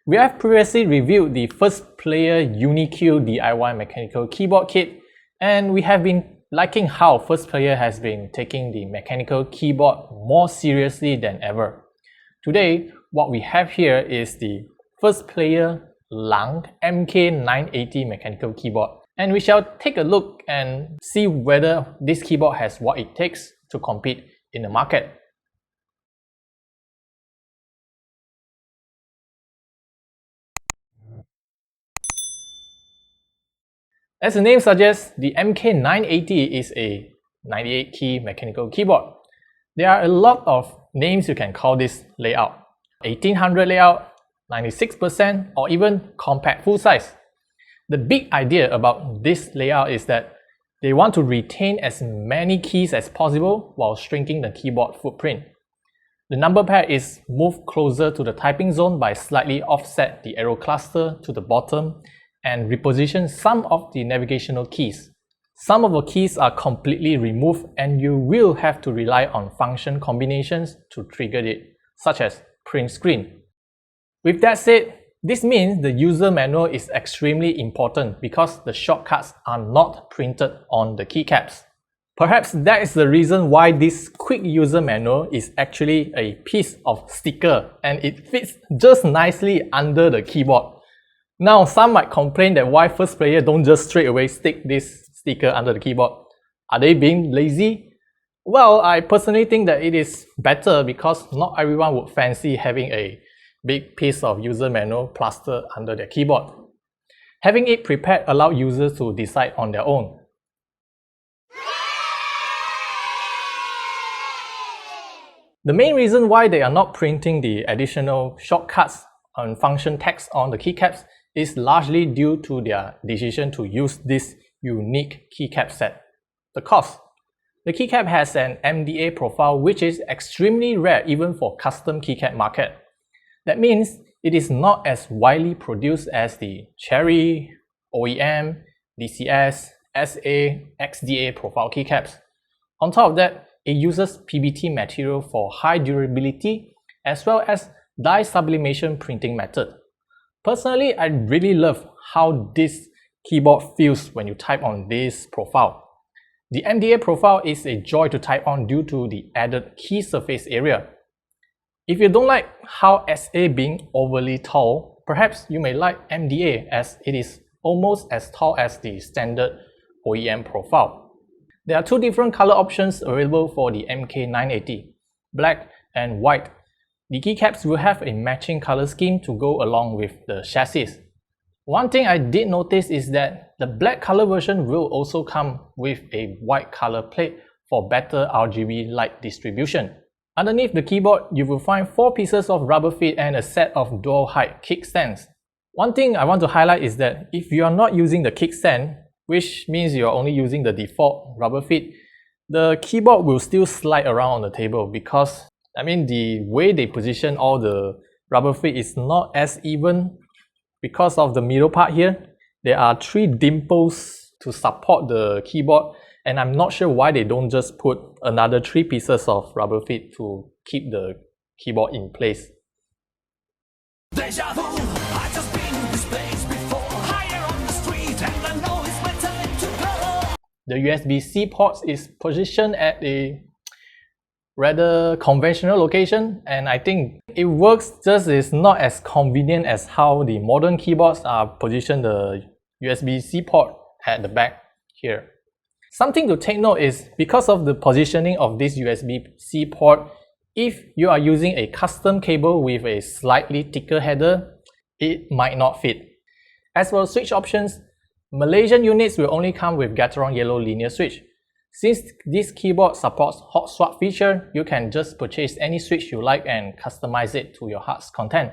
We have previously reviewed the 1STPLAYER UNI-Q DIY mechanical keyboard kit, and we have been liking how 1STPLAYER has been taking the mechanical keyboard more seriously than ever. Today, what we have here is the 1STPLAYER LANG MK980 mechanical keyboard, and we shall take a look and see whether this keyboard has what it takes to compete in the market. As the name suggests, the MK980 is a 98-key mechanical keyboard. There are a lot of names you can call this layout. 1800 layout, 96%, or even compact full size. The big idea about this layout is that they want to retain as many keys as possible while shrinking the keyboard footprint. The number pad is moved closer to the typing zone by slightly offset the arrow cluster to the bottom and reposition some of the navigational keys. Some of the keys are completely removed and you will have to rely on function combinations to trigger it, such as print screen. With that said, this means the user manual is extremely important because the shortcuts are not printed on the keycaps. Perhaps that is the reason why this quick user manual is actually a piece of sticker and it fits just nicely under the keyboard. Now, some might complain that why 1STPLAYER don't just straight away stick this sticker under the keyboard. Are they being lazy? Well, I personally think that it is better because not everyone would fancy having a big piece of user manual plastered under their keyboard. Having it prepared allows users to decide on their own. The main reason why they are not printing the additional shortcuts and function text on the keycaps is largely due to their decision to use this unique keycap set. The cost. The keycap has an MDA profile which is extremely rare even for custom keycap market. That means it is not as widely produced as the Cherry, OEM, DCS, SA, XDA profile keycaps. On top of that, it uses PBT material for high durability as well as dye sublimation printing method. Personally, I really love how this keyboard feels when you type on this profile. The MDA profile is a joy to type on due to the added key surface area. If you don't like how SA being overly tall, perhaps you may like MDA as it is almost as tall as the standard OEM profile. There are two different color options available for the MK980, black and white. The keycaps will have a matching color scheme to go along with the chassis. One thing I did notice is that the black color version will also come with a white color plate for better RGB light distribution. Underneath the keyboard, you will find 4 pieces of rubber feet and a set of dual height kickstands. One thing I want to highlight is that if you are not using the kickstand, which means you are only using the default rubber feet, the keyboard will still slide around on the table because the way they position all the rubber feet is not as even. Because of the middle part here, there are 3 dimples to support the keyboard, and I'm not sure why they don't just put another 3 pieces of rubber feet to keep the keyboard in place. The USB-C port is positioned at a rather conventional location, and I think it works, just is not as convenient as how the modern keyboards are positioned the USB-C port at the back here. Something to take note is because of the positioning of this USB-C port, if you are using a custom cable with a slightly thicker header, it might not fit. As for switch options, Malaysian units will only come with Gateron yellow linear switch. Since this keyboard supports hot swap feature, you can just purchase any switch you like and customize it to your heart's content.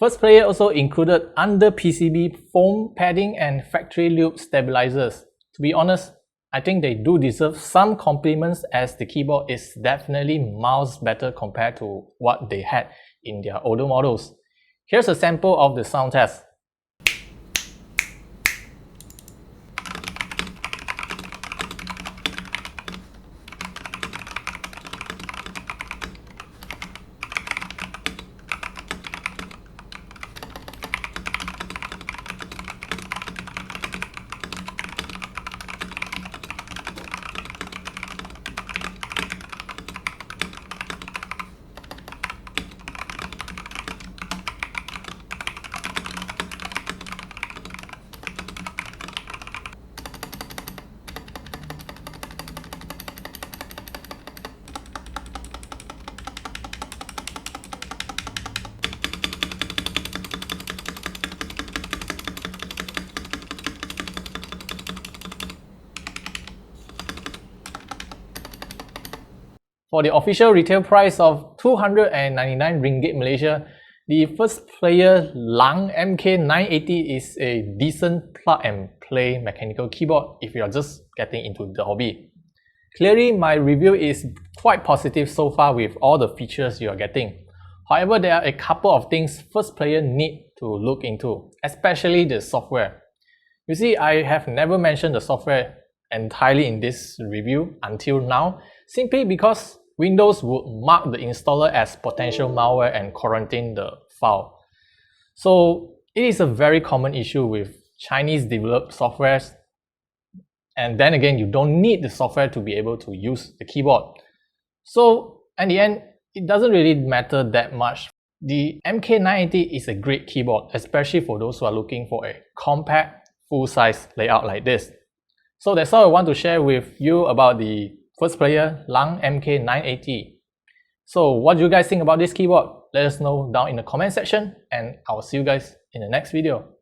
1STPLAYER also included under PCB foam padding and factory loop stabilizers. To be honest, I think they do deserve some compliments as the keyboard is definitely miles better compared to what they had in their older models. Here's a sample of the sound test. For the official retail price of 299 ringgit Malaysia, the 1STPLAYER LANG MK980 is a decent plug-and-play mechanical keyboard if you're just getting into the hobby. Clearly, my review is quite positive so far with all the features you're getting. However, there are a couple of things 1STPLAYER need to look into, especially the software. You see, I have never mentioned the software entirely in this review until now, simply because Windows would mark the installer as potential malware and quarantine the file. So it is a very common issue with Chinese developed softwares, and then again, you don't need the software to be able to use the keyboard. So in the end, it doesn't really matter that much. The MK980 is a great keyboard, especially for those who are looking for a compact, full-size layout like this. So that's all I want to share with you about the 1STPLAYER LANG MK980. So what do you guys think about this keyboard? Let us know down in the comment section, and I'll see you guys in the next video.